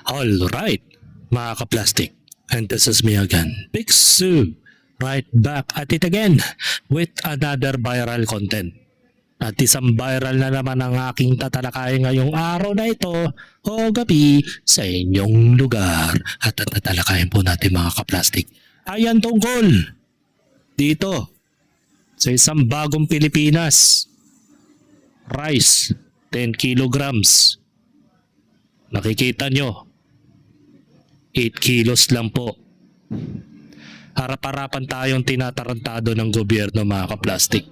Alright, mga ka-plastic. And this is me again, Big Sue. Right back at it again with another viral content. At isang viral na naman ang aking tatalakay ngayong araw na ito o gabi sa inyong lugar. At ang tatalakayin po natin mga ka-plastic ay ang tungkol dito sa isang bagong Pilipinas. Rice, 10 kilograms. Nakikita nyo, 8 kilos lang po. Harap-harapan tayong tinatarantado ng gobyerno mga ka-plastic.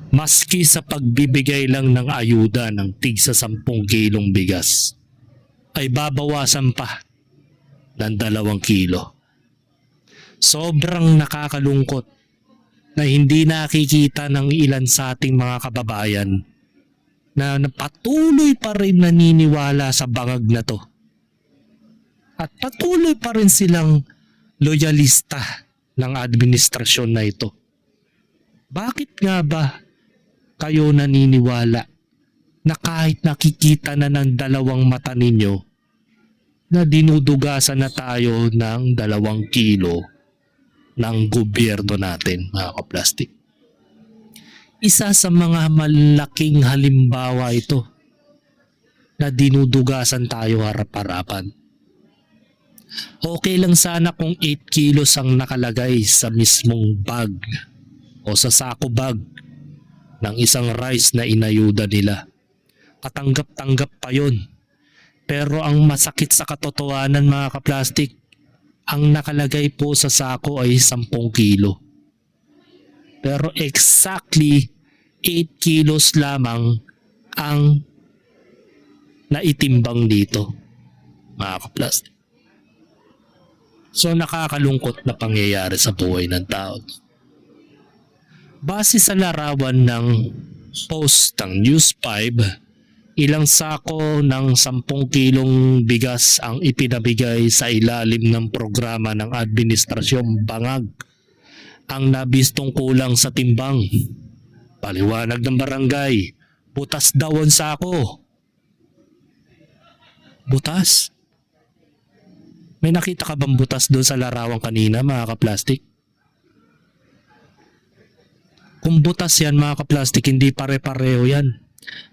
Maski sa pagbibigay lang ng ayuda ng tigsa 10 kilong bigas, ay babawasan pa ng 2 kilo. Sobrang nakakalungkot na hindi nakikita ng ilan sa ating mga kababayan na patuloy pa rin naniniwala sa bangag na to. At patuloy pa rin silang loyalista ng administrasyon na ito. Bakit nga ba kayo naniniwala na kahit nakikita na ng 2 mata ninyo na dinudugasan na tayo ng 2 kilo ng gobyerno natin mga ka-plastic? Isa sa mga malaking halimbawa ito na dinudugasan tayo harap-harapan. Okay lang sana kung 8 kilos ang nakalagay sa mismong bag o sa sako bag ng isang rice na inayuda nila. Katanggap-tanggap pa yun. Pero ang masakit sa katotohanan mga ka-plastic, ang nakalagay po sa sako ay 10 kilo. Pero exactly 8 kilos lamang ang naitimbang dito mga ka-plastic. So nakakalungkot na pangyayari sa buhay ng tao. Base sa larawan ng post ng News 5, ilang sako ng 10 kilong bigas ang ipinabigay sa ilalim ng programa ng Administrasyong Bangag ang nabistong kulang sa timbang. Paliwanag ng barangay, butas daw ang sako. Butas? May nakita ka bang butas doon sa larawan kanina mga ka-plastic? Kung butas yan mga ka-plastic, hindi pare-pareho yan.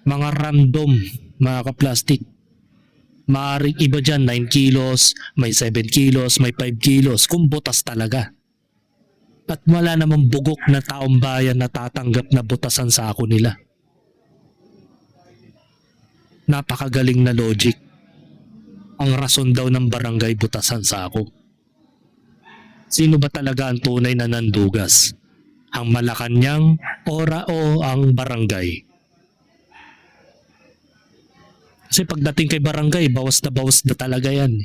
Mga random mga ka-plastic. Maaring iba dyan 9 kilos, may 7 kilos, may 5 kilos kung butas talaga. At wala namang bugok na taong bayan na tatanggap na butasan sa ako nila. Napakagaling na logic. Ang rason daw ng barangay butasan sa ako. Sino ba talaga ang tunay na nandugas? Ang Malacanang o ang barangay? Kasi pagdating kay barangay, bawas na talaga yan.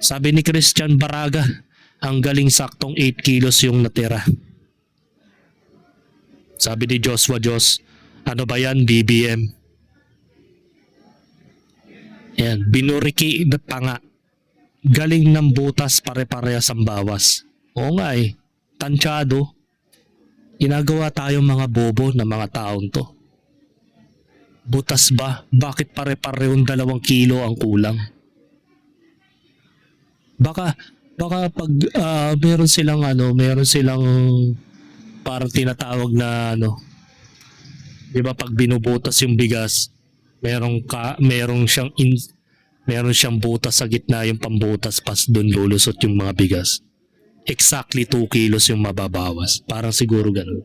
Sabi ni Christian Baraga, ang galing saktong 8 kilos yung natira. Sabi ni Joshua Jos, ano ba yan BBM? Yan, binuriki pa nga. Galing ng butas pare-parehas ang bawas. Oo nga tansyado. Ginagawa tayong mga bobo na mga taon to. Butas ba? Bakit pare-parehong 2 kilo ang kulang? Baka pag meron silang parang tinatawag na di ba pag binubutas yung bigas, meron siyang butas sa gitna, yung pambutas pas doon lulusot yung mga bigas. Exactly 2 kilos yung mababawas. Parang siguro ganun.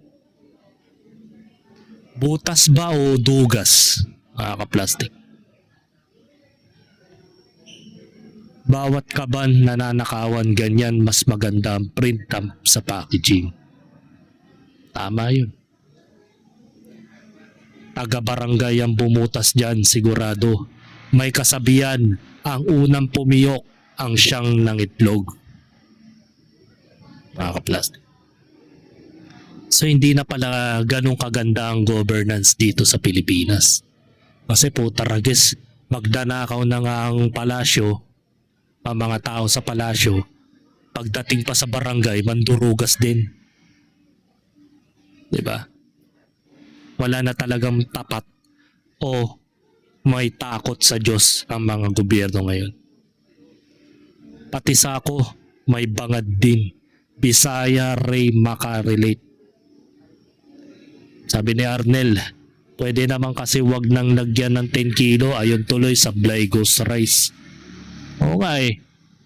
Butas ba o dugas? Mga ka-plastic. Bawat kaban na nanakawan ganyan, mas maganda ang print sa packaging. Tama yun. Taga-barangay ang bumutas dyan, sigurado. May kasabihan, ang unang pumiyok ang siyang nangitlog. Mga ka-plastic. So hindi na pala ganun kaganda ang governance dito sa Pilipinas. Kasi po taragis, magdanakaw na nga ang palasyo, ang mga tao sa palasyo, pagdating pa sa barangay, mandurugas din. Diba? Wala na talagang tapat o may takot sa Diyos ang mga gobyerno ngayon. Pati sa ako, may bangad din. Bisaya Ray makarelate. Sabi ni Arnel, pwede naman kasi wag nang lagyan ng 10 kilo, ayon tuloy sa Blaigos Rice. Oo nga eh,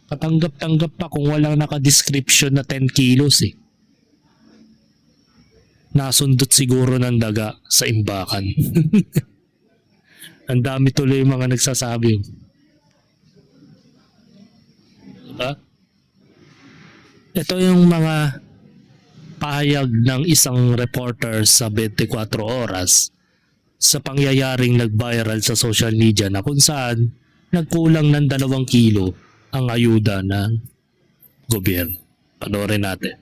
katanggap-tanggap pa kung walang nakadescription na 10 kilos eh. Nasundot siguro ng daga sa imbakan. Ang dami tuloy yung mga nagsasabi. Diba? Ito yung mga pahayag ng isang reporter sa 24 oras sa pangyayaring nag-viral sa social media na kung saan nagkulang ng 2 kilo ang ayuda ng gobyerno. Panoorin natin.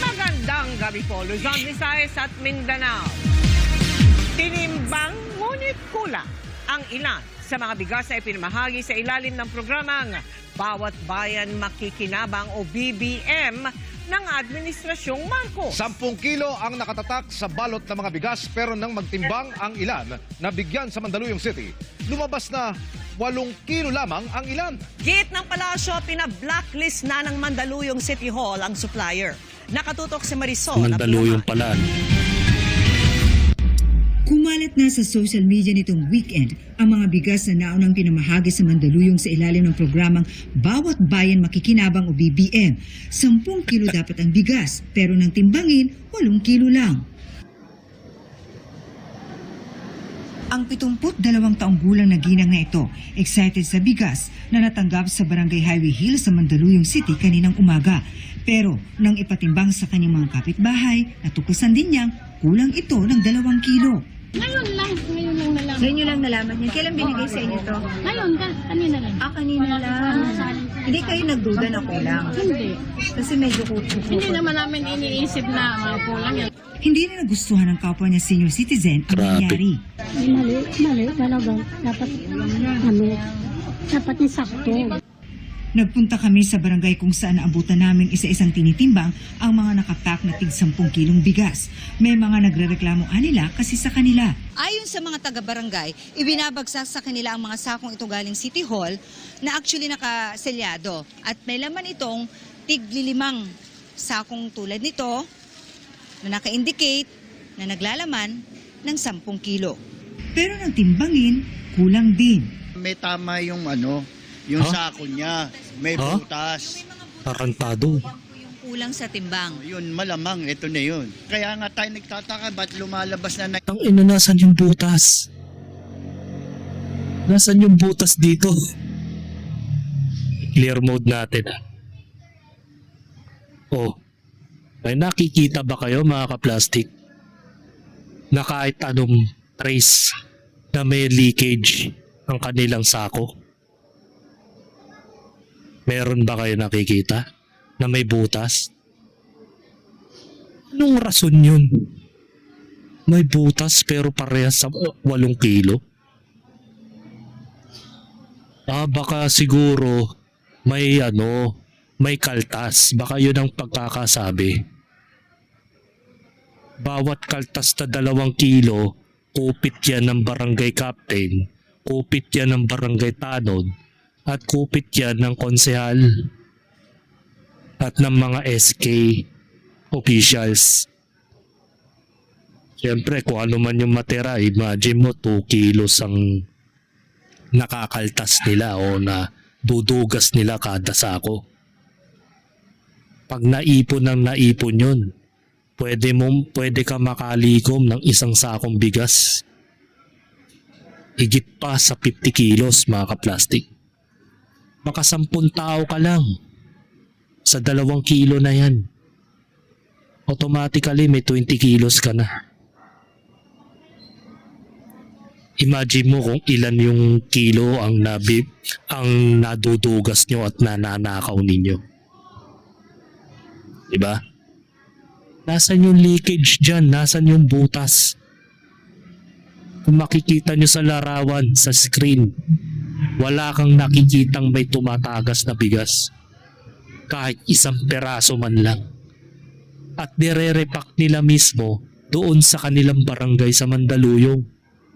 Magandang gabi po, Luzon, Visayas at Mindanao. Tinimbang ngunit kulang ang ilan sa mga bigas na ipinamahagi sa ilalim ng programang Bawat Bayan Makikinabang o BBM ng Administrasyong Marcos. 10 kilo ang nakatatak sa balot ng mga bigas pero nang magtimbang ang ilan na bigyan sa Mandaluyong City, lumabas na 8 kilo lamang ang ilan. Git ng palasyo, pina-blacklist na ng Mandaluyong City Hall ang supplier. Nakatutok si Marisol. Mandaluyong pala. Kumalat na sa social media nitong weekend ang mga bigas na naunang pinamahagi sa Mandaluyong sa ilalim ng programang Bawat Bayan Makikinabang o BBM. 10 kilo dapat ang bigas, pero nang timbangin, 8 kilo lang. Ang 72 taong gulang na ginang na ito, excited sa bigas na natanggap sa Barangay Highway Hill sa Mandaluyong City kaninang umaga. Pero nang ipatimbang sa kanyang mga kapitbahay, natuklasan din niyang kulang ito ng 2 kilo. Ngayon lang nalaman. Sa inyo lang nalaman yan. Kailan binigay sa inyo to? Ngayon, kanina lang. Kanina lang. Hindi kayo nagduda na kulang. Hindi. Kasi medyo kulang. Hindi naman namin iniisip na mga kulang yan. Hindi na nagustuhan ng kapwa niya senior citizen ang Grabe. nangyari. Mali talaga. Dapat ni sakto. Nagpunta kami sa barangay kung saan naabutan namin isa-isang tinitimbang ang mga nakapak na tig 10 kilong bigas. May mga nagrereklamo anila kasi sa kanila. Ayon sa mga taga-barangay, ibinabagsak sa kanila ang mga sakong ito galing City Hall na actually nakaselyado. At may laman itong tig-5 sakong tulad nito na naka-indicate na naglalaman ng 10 kilo. Pero nang timbangin, kulang din. May tama yung yung sako niya. May butas. Tarantado. Yung kulang sa timbang. Yun, malamang, ito na yun. Kaya nga tayo nagtataka, ba't lumalabas na Ang ina, nasan yung butas? Nasan yung butas dito? Clear mode natin. Oh, may nakikita ba kayo mga ka-plastic? Na kahit anong trace na may leakage ang kanilang sako? Meron ba kayo nakikita na may butas? Anong rason yun? May butas pero parehas sa 8 kilo? Baka siguro may may kaltas. Baka yun ang pagkakasabi. Bawat kaltas na 2 kilo, kupit yan ng barangay captain, kupit yan ng barangay tanod, at kupit yan ng konsehal at ng mga SK officials. Siyempre, kung ano man yung matira, imagine mo 2 kilos ang nakakaltas nila o na dudugas nila kada sako. Pag naipon ng naipon yun, pwede ka makalikom ng 1 sakong bigas. Higit pa sa 50 kilos mga ka-plastic. Baka 10 tao ka lang sa 2 kilo na yan. Automatically may 20 kilos ka na. Imagine mo kung ilan yung kilo ang nadudugas nyo at nananakaw ninyo. Diba? Nasaan yung leakage dyan? Nasaan yung butas? Kung makikita nyo sa larawan, sa screen, wala kang nakikitang may tumatagas na bigas. Kahit 1 peraso man lang. At nire-repack nila mismo doon sa kanilang barangay sa Mandaluyong.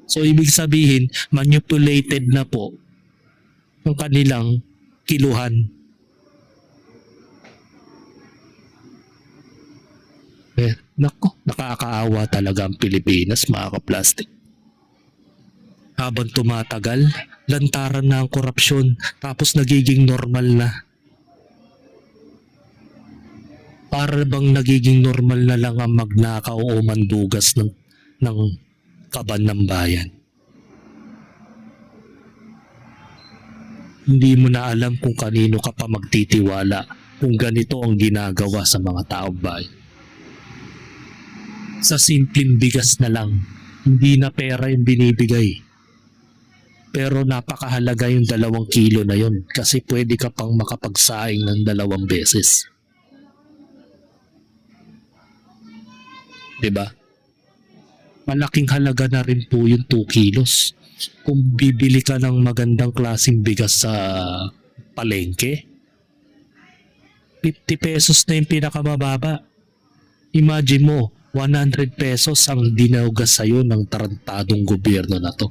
So ibig sabihin, manipulated na po ang kanilang kiluhan. Nako, nakakaawa talaga ang Pilipinas, mga kaplastik. Habang tumatagal, lantaran na ang korupsyon, tapos nagiging normal na. Para bang nagiging normal na lang ang magnakaw o mandugas ng kaban ng bayan. Hindi mo na alam kung kanino ka pa magtitiwala kung ganito ang ginagawa sa mga taong bayan. Sa simpleng bigas na lang, hindi na pera yung binibigay. Pero napakahalaga yung 2 kilo na yun kasi pwede ka pang makapagsaing ng 2 beses. Diba? Malaking halaga na rin po yung 2 kilos. Kung bibili ka ng magandang klaseng bigas sa palengke, 50 pesos na yung pinakamababa. Imagine mo, 100 pesos ang dinaugas sa'yo ng tarantadong gobyerno na to.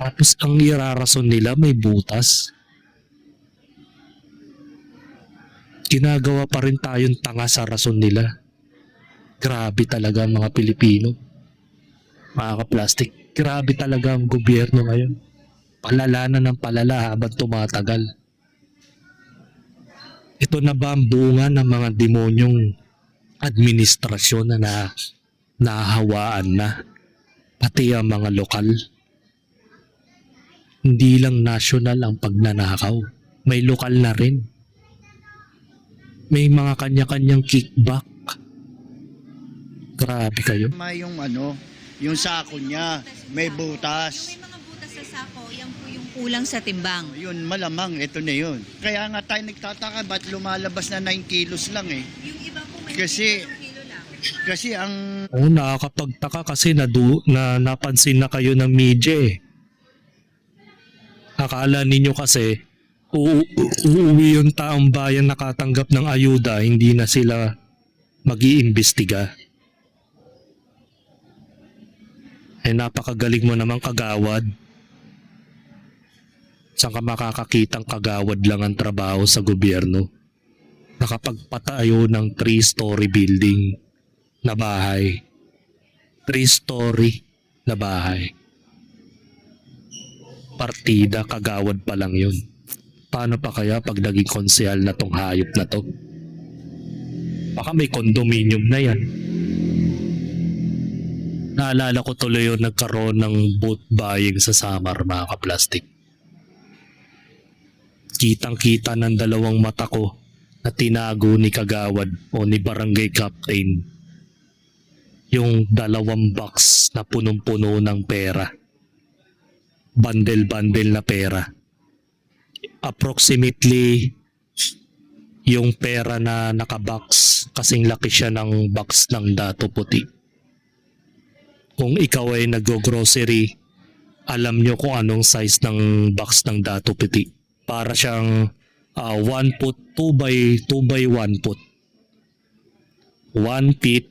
Tapos ang irarason nila may butas. Ginagawa pa rin tayong tanga sa rason nila. Grabe talaga ang mga Pilipino. Mga kaplastik, grabe talaga ang gobyerno ngayon. Palala na ng palala habang tumatagal. Ito na ba ang bunga ng mga demonyong administrasyon na nahahawaan na? Pati ang mga lokal. Hindi lang national ang pagnanakaw. May lokal na rin. May mga kanya-kanyang kickback. Grabe kayo. Yung sako niya, may butas. May mga butas sa sako, yan po yung kulang sa timbang. Yun, malamang, ito na yun. Kaya nga tayo nagtataka, ba't lumalabas na 9 kilos lang eh? Yung iba po may Kasi- 1 kilo lang. Kasi ang Oo, nakakapagtaka kasi napansin na kayo ng media eh. Akala ninyo kasi uuwi yung taong bayan nakatanggap ng ayuda, hindi na sila mag-iimbestiga. Eh napakagaling mo naman kagawad. Saan ka makakakitang kagawad lang ang trabaho sa gobyerno? Nakapagpatayo ng 3-story building na bahay. 3-story na bahay. Partida, kagawad pa lang yun. Paano pa kaya pag naging konsehal na tong hayop na to? Baka may condominium na yan. Naalala ko tuloy yung nagkaroon ng boat buying sa Samar, mga kaplastik. Kitang-kita ng 2 mata ko na tinago ni kagawad o ni barangay captain yung 2 box na punong-puno ng pera. Bandel-bandel na pera. Approximately yung pera na nakabox, kasing laki siya ng box ng dato puti. Kung ikaw ay nag-grocery, alam nyo kung anong size ng box ng dato puti. Para siyang 1 foot, 2 by 1 foot. 1 feet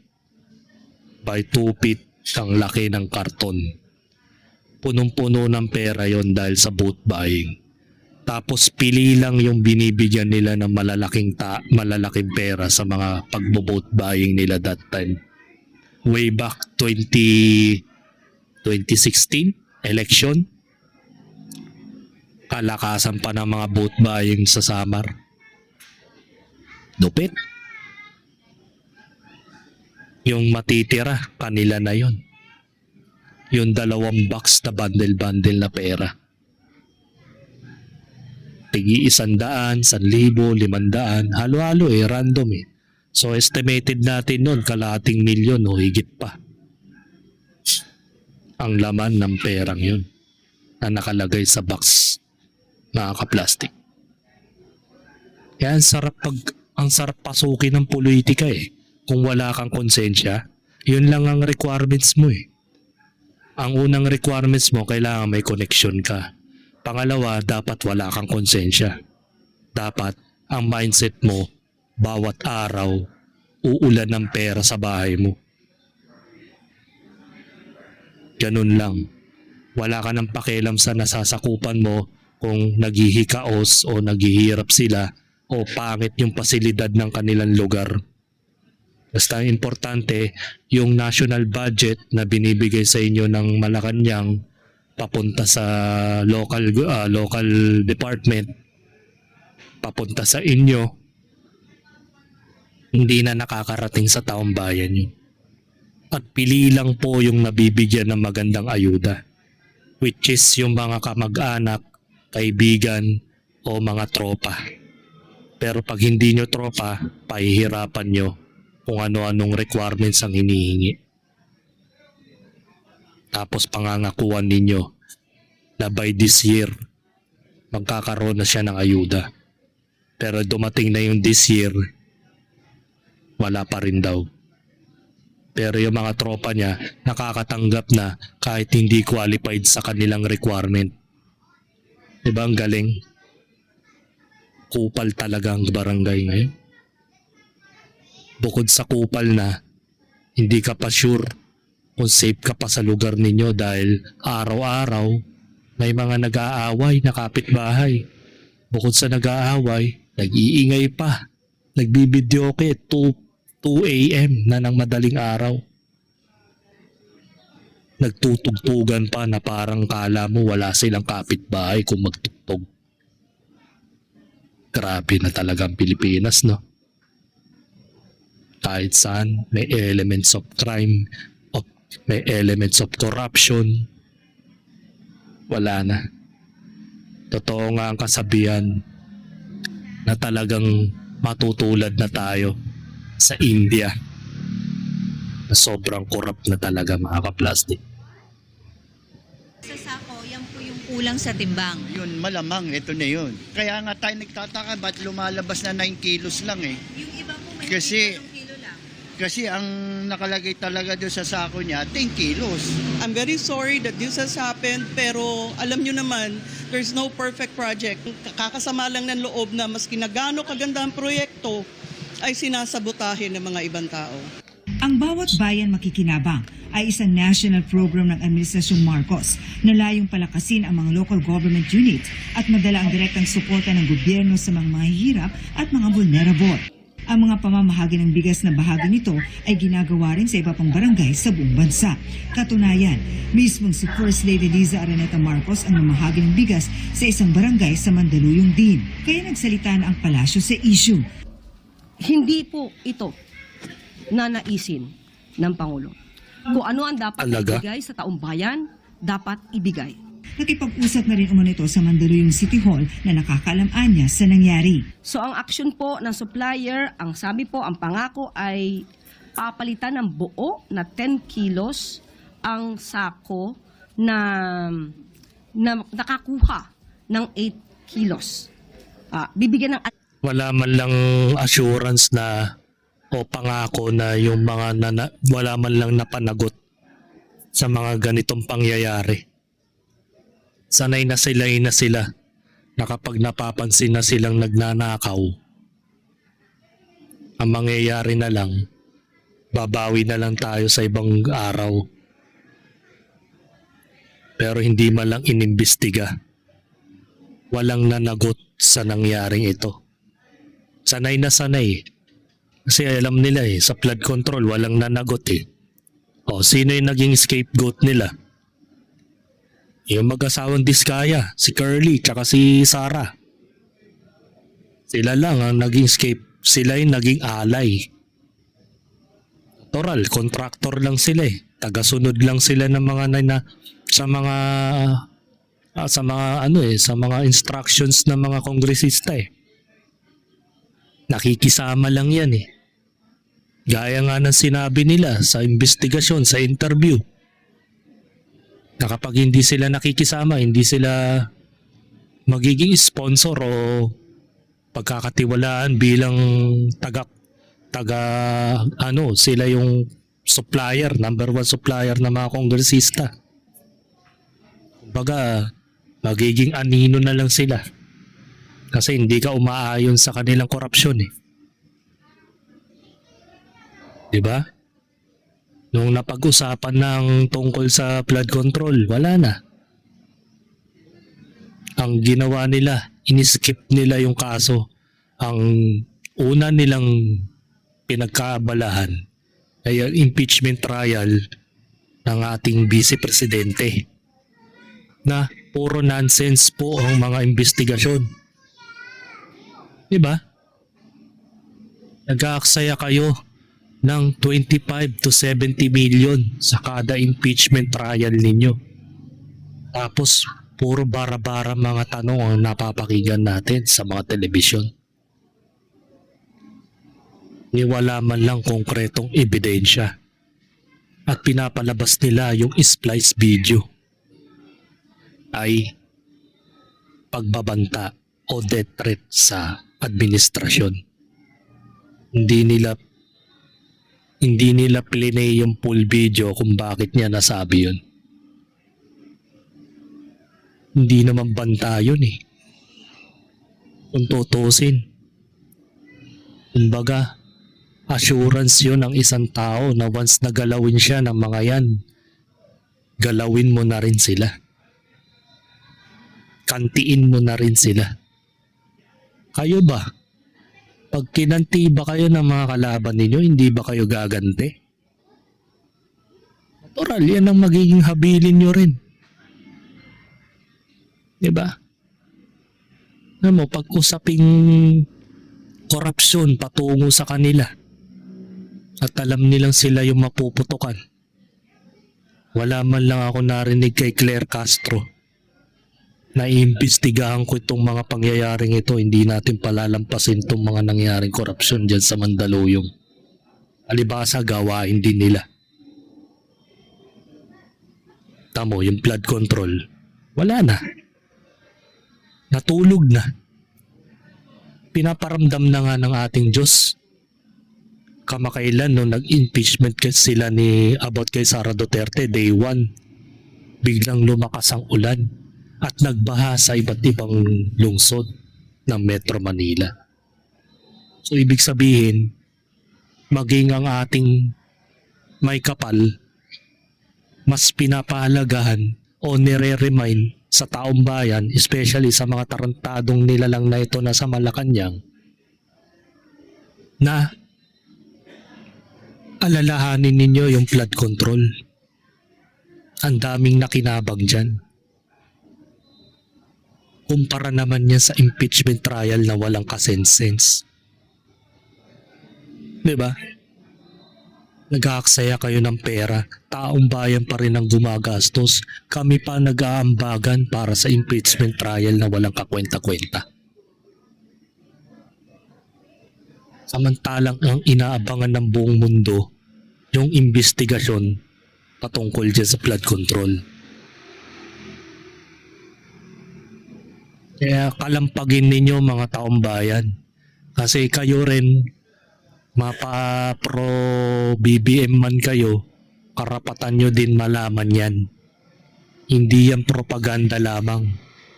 by 2 feet ang laki ng karton. Punong-puno ng pera yon dahil sa boat buying. Tapos pili lang yung binibigyan nila ng malalaking pera sa mga pagbo-boat buying nila that time. Way back 2016 election. Kalakasan pa ng mga boat buying sa Samar. Dupit. Yung matitira, kanila na yon. Yung 2 box na bundle-bundle na pera. Tigi 100, 1,000, 500, halo-halo random eh. So estimated natin nun, 250,000 o higit pa. Ang laman ng perang yun na nakalagay sa box na kaplastik. Kaya ang sarap pasukin ng politika eh. Kung wala kang konsensya, yun lang ang requirements mo eh. Ang unang requirements mo, kailangan may connection ka. Pangalawa, dapat wala kang konsensya. Dapat ang mindset mo, bawat araw, uulan ng pera sa bahay mo. Ganun lang. Wala ka ng pakialam sa nasasakupan mo kung naghihikaos o naghihirap sila o pangit yung pasilidad ng kanilang lugar. Basta ang importante, yung national budget na binibigay sa inyo ng Malacanang papunta sa local department, papunta sa inyo, hindi na nakakarating sa taong bayan yun. At pili lang po yung nabibigyan ng magandang ayuda, which is yung mga kamag-anak, kaibigan o mga tropa. Pero pag hindi nyo tropa, pahihirapan nyo kung ano-anong requirements ang hinihingi. Tapos pangangakuan ninyo na by this year, magkakaroon na siya ng ayuda. Pero dumating na yung this year, wala pa rin daw. Pero yung mga tropa niya, nakakatanggap na kahit hindi qualified sa kanilang requirement. Diba ang galing? Kupal talaga ang barangay ngayon. Bukod sa kupal na, hindi ka pa sure kung safe ka pa sa lugar ninyo dahil araw-araw may mga nag-aaway na kapitbahay. Bukod sa nag-aaway, nag-iingay pa. Nagbibidyoke 2 a.m. na ng madaling araw. Nagtutugtugan pa na parang kala mo wala silang kapitbahay kung magtugtog. Grabe na talagang Pilipinas, no? Kahit saan, may elements of crime, may elements of corruption. Wala na. Totoo nga ang kasabihan na talagang matutulad na tayo sa India na sobrang corrupt na talaga, mga ka-plastic. Sa sako, yan po yung kulang sa timbang. Yun, malamang, ito na yun. Kaya nga tayo nagtataka, ba't lumalabas na 9 kilos lang eh? Yung iba po may Kasi- 8 kilo lang. Kasi ang nakalagay talaga doon sa sako niya, 10 kilos. I'm very sorry that this has happened, pero alam nyo naman, there's no perfect project. Kakasama lang ng loob na maski na gaano kaganda ang proyekto, ay sinasabotahin ng mga ibang tao. Ang Bawat Bayan Makikinabang ay isang national program ng Administrasyong Marcos na layong palakasin ang mga local government units at madala ang direktang suporta ng gobyerno sa mga mahihirap at mga vulnerable. Ang mga pamamahagi ng bigas na bahagi nito ay ginagawa rin sa iba pang barangay sa buong bansa. Katunayan, mismong si First Lady Liza Araneta Marcos ang namahagi ng bigas sa isang barangay sa Mandaluyong din. Kaya nagsalita na ang palasyo sa issue. Hindi po ito nanaisin ng Pangulo. Kung ano ang dapat Talaga? ibigay sa taong bayan, dapat ibigay. Nakipag-usap na rin umano ito sa Mandaluyong City Hall na nakakaalam-an niya sa nangyari. So ang aksyon po ng supplier, ang sabi po, ang pangako ay papalitan ng buo na 10 kilos ang sako na nakakuha ng 8 kilos. Bibigyan ng Wala man lang assurance na o pangako na yung mga wala man lang napanagot sa mga ganitong pangyayari. Sanay na sila na kapag napapansin na silang nagnanakaw, ang mangyayari na lang, babawi na lang tayo sa ibang araw. Pero hindi man lang inimbestiga. Walang nanagot sa nangyaring ito. Sanay na sanay. Kasi alam nila sa flood control walang nanagot O sino yung naging scapegoat nila? Yung mag-asawang Diskaya, si Curly tsaka si Sarah. Sila lang ang naging sila yung naging alay. Toral, contractor lang sila Tagasunod lang sila ng mga sa mga instructions ng mga kongresista Nakikisama lang yan Gaya nga ng sinabi nila sa investigasyon, sa interview. Na kapag hindi sila nakikisama, hindi sila magiging sponsor o pagkakatiwalaan bilang sila yung supplier, number 1 supplier ng mga kongresista. Kumbaga, magiging anino na lang sila. Kasi hindi ka umaayon sa kanilang korupsyon Di ba? Nung napag-usapan ng tungkol sa flood control, wala na. Ang ginawa nila, iniskip nila yung kaso. Ang una nilang pinagkaabalahan ay ang impeachment trial ng ating vice presidente na puro nonsense po ang mga investigasyon. Diba? Nag-aaksaya kayo ng 25 to 70 million sa kada impeachment trial ninyo. Tapos puro bara-bara mga tanong ang napapakinggan natin sa mga telebisyon. Ni wala man lang konkretong ebidensya. At pinapalabas nila yung splice video ay pagbabanta o death threat sa administrasyon. Hindi nila plinay yung full video kung bakit niya nasabi yun. Hindi naman banta yun eh. Kung tutusin. Kumbaga, assurance yun ng isang tao na once nagalawin siya ng mga yan, galawin mo na rin sila. Kantiin mo na rin sila. Kayo ba? Pag kinanti ba kayo ng mga kalaban ninyo, hindi ba kayo gagante? Natural, yan ang magiging habilin nyo rin. Diba? Alam mo, pag usaping korupsyon patungo sa kanila at alam nilang sila yung mapuputukan. Wala man lang ako narinig kay Claire Castro na iimbestigahan ko itong mga pangyayaring ito, hindi natin palalampasin itong mga nangyaring korupsyon dyan sa Mandaluyong. Alibasa, gawain din nila. Tamo, yung flood control, wala na. Natulog na. Pinaparamdam na nga ng ating Diyos. Kamakailan nung nag-impeachment sila about kay Sara Duterte, day 1, biglang lumakas ang ulan at nagbaha sa iba't ibang lungsod ng Metro Manila. So ibig sabihin, maging ang ating may kapal, mas pinapahalagahan o nire-remind sa taong bayan, especially sa mga tarantadong nilalang na ito na sa Malacanang, na alalahanin ninyo yung flood control. Ang daming nakinabang dyan. Kumpara naman yan sa impeachment trial na walang kasense-sense. Diba? Nag-aaksaya kayo ng pera, taong bayan pa rin ang gumagastos, kami pa nag-aambagan para sa impeachment trial na walang kakwenta-kwenta. Samantalang ang inaabangan ng buong mundo, yung investigasyon patungkol dyan sa flood control. Kaya kalampagin ninyo mga taong bayan, kasi kayo rin, mapa-pro BBM man kayo, karapatan nyo din malaman yan. Hindi yan propaganda lamang.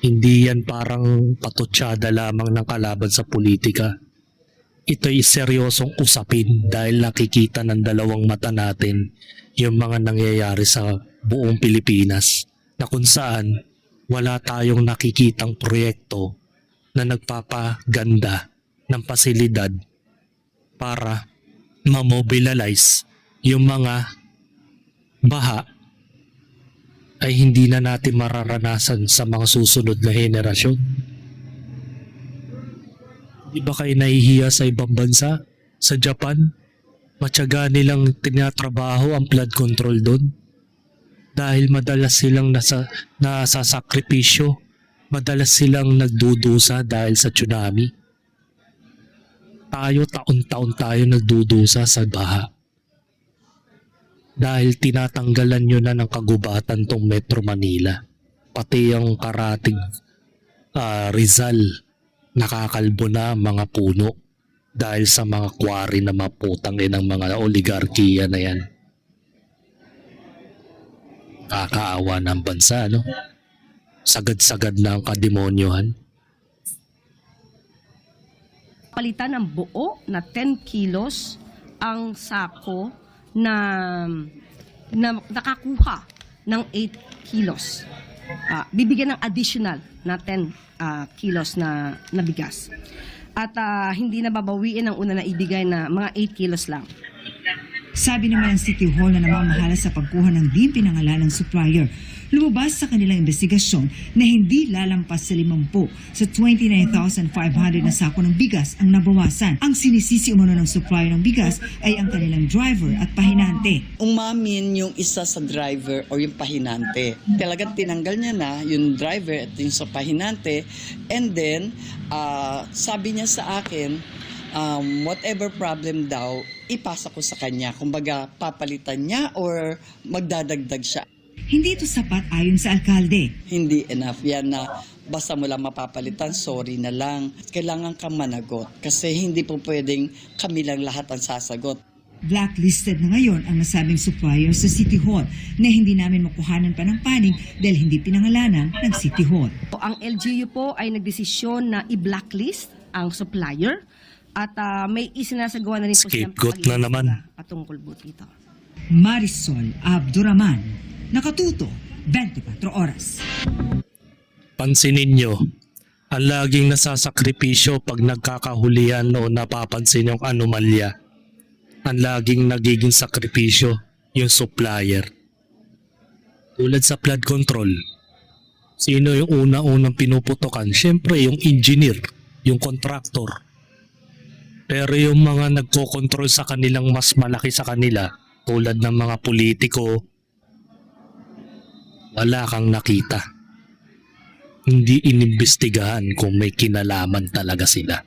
Hindi yan parang patutsada lamang ng kalaban sa politika. Ito'y seryosong usapin dahil nakikita ng dalawang mata natin yung mga nangyayari sa buong Pilipinas na kung saan wala tayong nakikitang proyekto na nagpapaganda ng pasilidad para ma-mobilize yung mga baha ay hindi na natin mararanasan sa mga susunod na henerasyon. Di ba kayo nahihiya sa ibang bansa? Sa Japan, matyaga nilang tinatrabaho ang flood control doon dahil madalas silang nasasakripisyo, madalas silang nagdudusa dahil sa tsunami. Tayo taon-taon tayo nagdudusa sa baha. Dahil tinatanggalan nyo na ng kagubatan tong Metro Manila. Pati yung karating Rizal, nakakalbo na mga puno dahil sa mga quarry na maputang ng mga oligarkiya na yan. Kakaawa ng bansa, no? Sagad-sagad na ang kademonyohan. Palitan ng buo na 10 kilos ang sako na nakakuha ng 8 kilos. Bibigyan ng additional na 10 kilos na bigas. At hindi na babawiin ang una na ibigay na mga 8 kilos lang. Sabi naman ng City Hall na namamahala sa pagkuha ng di pinangalanang supplier, lumabas sa kanilang investigasyon na hindi lalampas sa 50 sa 29,500 na sako ng bigas ang nabawasan. Ang sinisisi umano ng supplier ng bigas ay ang kanilang driver at pahinante. Umamin yung isa sa driver o yung pahinante. Talagang tinanggal niya na yung driver at yung sa pahinante, and then sabi niya sa akin, whatever problem daw, ipasa ko sa kanya. Kumbaga, papalitan niya or magdadagdag siya. Hindi ito sapat ayon sa alkalde. Hindi enough yan na basta mo lang mapapalitan, sorry na lang. Kailangan kang managot kasi hindi po pwedeng kami lang lahat ang sasagot. Blacklisted na ngayon ang nasabing supplier sa City Hall na hindi namin makuhanan pa ng panig dahil hindi pinangalanan ng City Hall. Ang LGU po ay nagdesisyon na i-blacklist ang supplier at may isinasagawa na rin po silang Scapegoat na naman. patungkol po dito. Marisol Abduraman, Nakatuto, 24 Oras. Pansinin nyo, ang laging nasasakripisyo pag nagkakahulihan o napapansin yung anomalya. Ang laging nagiging sakripisyo yung supplier. Tulad sa flood control, sino yung una-unang pinuputukan? Siyempre yung engineer, yung contractor. Pero yung mga nagko-control sa kanilang mas malaki sa kanila, tulad ng mga politiko, wala kang nakita. Hindi inimbestigahan kung may kinalaman talaga sila.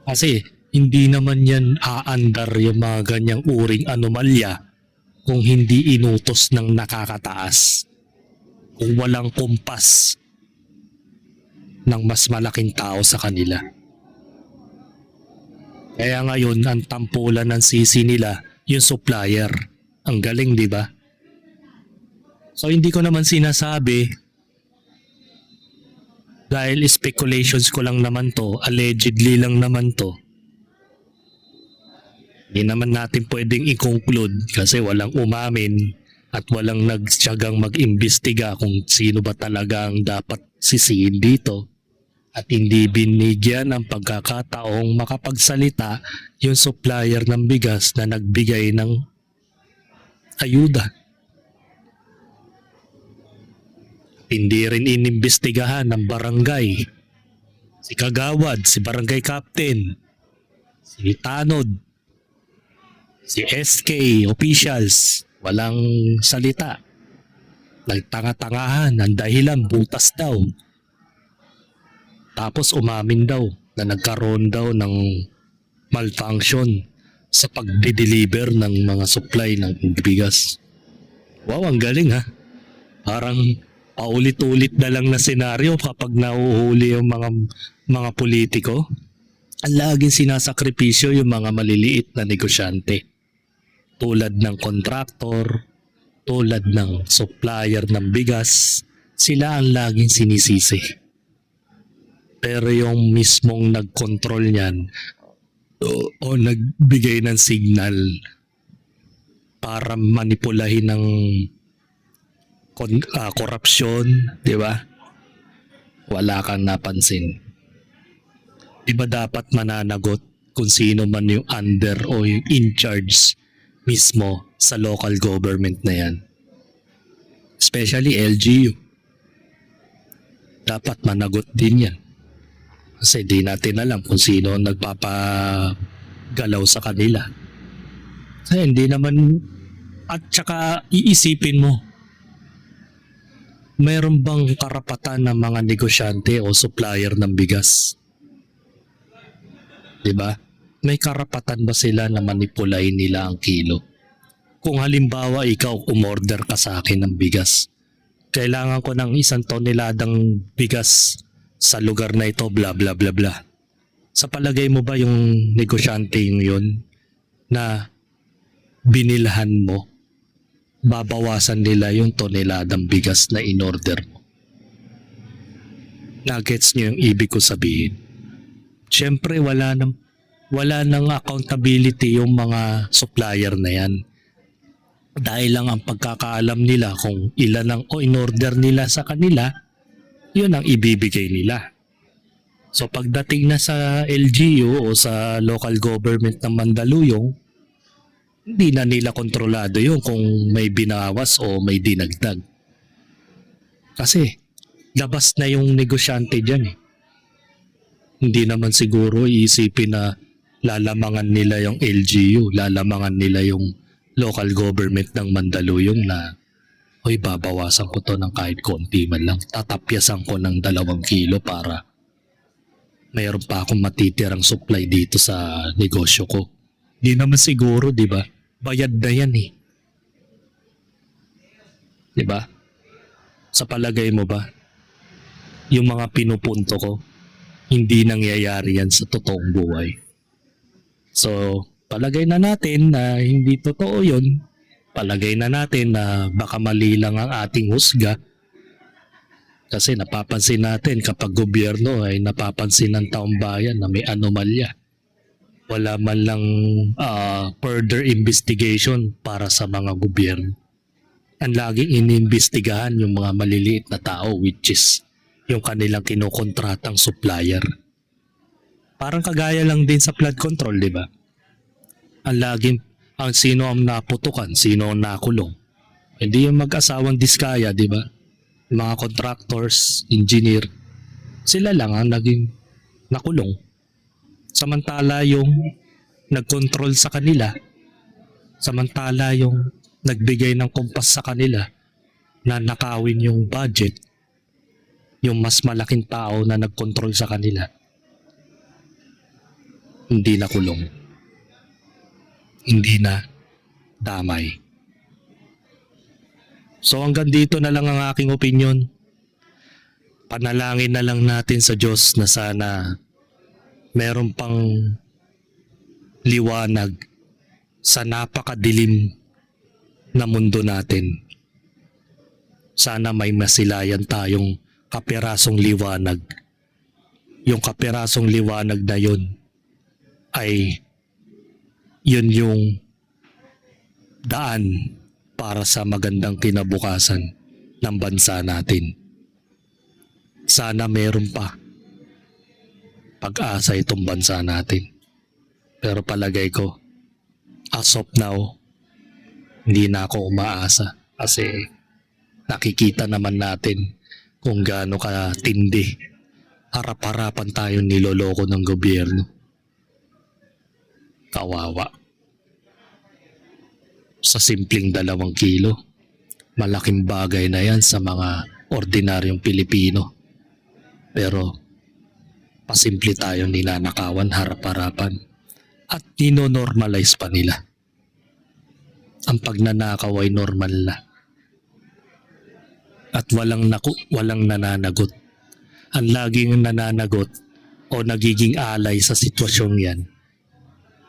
Kasi hindi naman yan aandar yung mga ganyang uring anomalya kung hindi inutos ng nakakataas. Kung walang kumpas ng mas malaking tao sa kanila. Kaya ngayon, ang tampulan ng sisi nila, yung supplier. Ang galing, di ba? So hindi ko naman sinasabi dahil speculations ko lang naman to, allegedly lang naman to. Hindi naman natin pwedeng i-conclude kasi walang umamin at walang nagtiyagang mag-imbestiga kung sino ba talaga ang dapat sisihin dito. At hindi binigyan ng pagkakataong makapagsalita yung supplier ng bigas na nagbigay ng ayuda. Hindi rin inimbestigahan ng barangay, si Kagawad, si barangay captain, si Tanod, si SK, officials, walang salita. Nagtanga-tangahan, ang dahilan, butas daw. Tapos umamin daw na nagkaroon daw ng malfunction sa pagde-deliver ng mga supply ng bigas. Wow, ang galing ha. Parang paulit-ulit na lang na senaryo kapag nahuhuli yung mga politiko. Ang laging sinasakripisyo yung mga maliliit na negosyante. Tulad ng kontraktor, tulad ng supplier ng bigas, sila ang laging sinisisi. Pero yung mismong nag-control niyan o nagbigay ng signal para manipulahin ng korupsyon, di ba? Wala kang napansin. Di ba dapat mananagot kung sino man yung under o yung in charge mismo sa local government na yan? Especially LGU. Dapat managot din yan. Kasi di natin alam kung sino nagpapagalaw sa kanila. Kasi hindi naman, at saka iisipin mo, mayroon bang karapatan ng mga negosyante o supplier ng bigas? Diba? May karapatan ba sila na manipulahin nila ang kilo? Kung halimbawa ikaw umorder ka sa akin ng bigas, kailangan ko ng 1 toneladang bigas sa lugar na ito, bla bla bla bla. Sa palagay mo ba yung negosyante yun na binilhan mo, babawasan nila yung toneladang bigas na in-order mo? Nagets niyo yung ibig ko sabihin? Siyempre wala wala nang accountability yung mga supplier na yan. Dahil lang ang pagkakaalam nila kung ilan ang in-order nila sa kanila, yun ang ibibigay nila. So pagdating na sa LGU o sa local government ng Mandaluyong, hindi na nila kontrolado yun kung may binawas o may dinagdag. Kasi labas na yung negosyante dyan eh. Hindi naman siguro iisipin na lalamangan nila yung LGU, lalamangan nila yung local government ng Mandaluyong na hoy, babawasan ko to ng kahit konti man lang. Tatapyasan ko ng 2 kilo para mayroon pa akong matitirang supply dito sa negosyo ko. Di naman siguro, di ba? Bayad na yan eh. Di ba? Sa palagay mo ba, yung mga pinupunto ko, hindi nangyayari yan sa totoong buhay. So, palagay na natin na hindi totoo yun. Palagay na natin na baka mali lang ang ating husga. Kasi napapansin natin kapag gobyerno ay napapansin ng taong bayan na may anomalya. Wala man lang further investigation para sa mga gobyerno. Ang laging iniimbestigahan yung mga maliliit na tao, which is yung kanilang kinokontratang supplier. Parang kagaya lang din sa flood control, di ba? Ang sino ang naputukan, sino ang nakulong. Hindi yung mag-asawang diskaya, di ba? Mga contractors, engineer, sila lang ang naging nakulong. Samantala yung nag-control sa kanila, samantala yung nagbigay ng kumpas sa kanila na nakawin yung budget, yung mas malaking tao na nag-control sa kanila, hindi nakulong. Hindi na damay. So hanggang dito na lang ang aking opinion. Panalangin na lang natin sa Diyos na sana meron pang liwanag sa napakadilim na mundo natin. Sana may masilayan tayong kapirasong liwanag. Yung kapirasong liwanag na yun ay yun yung daan para sa magandang kinabukasan ng bansa natin. Sana meron pa pag-asa itong bansa natin. Pero palagay ko, as of now, hindi na ako umaasa kasi nakikita naman natin kung gaano katindi. Harap-harapan tayong niloloko ng gobyerno. Kawawa. Sa simpleng 2 kilo, malaking bagay na yan sa mga ordinaryong Pilipino. Pero pasimple tayong ninanakawan harap-harapan at nino-normalize pa nila. Ang pagnanakaw ay normal na. At walang nananagot. Ang laging nananagot o nagiging alay sa sitwasyong yan,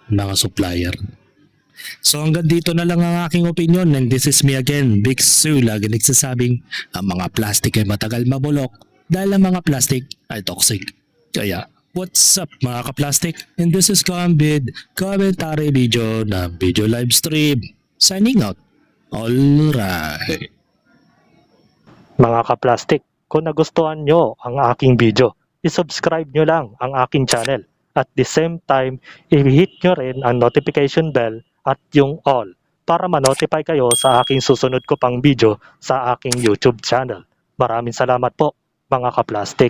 mga supplier. So hanggang dito na lang ang aking opinion, and this is me again, Big Sue, lagi nagsasabing ang mga plastic ay matagal mabulok dahil ang mga plastic ay toxic. Kaya what's up mga ka-plastic? And this is Gambid, commentary video na video live stream. Signing out. Alright. Mga ka-plastic, kung nagustuhan nyo ang aking video, isubscribe nyo lang ang aking channel. At the same time, i-hit nyo rin ang notification bell at yung all para ma-notify kayo sa aking susunod ko pang video sa aking YouTube channel. Maraming salamat po mga ka-plastic.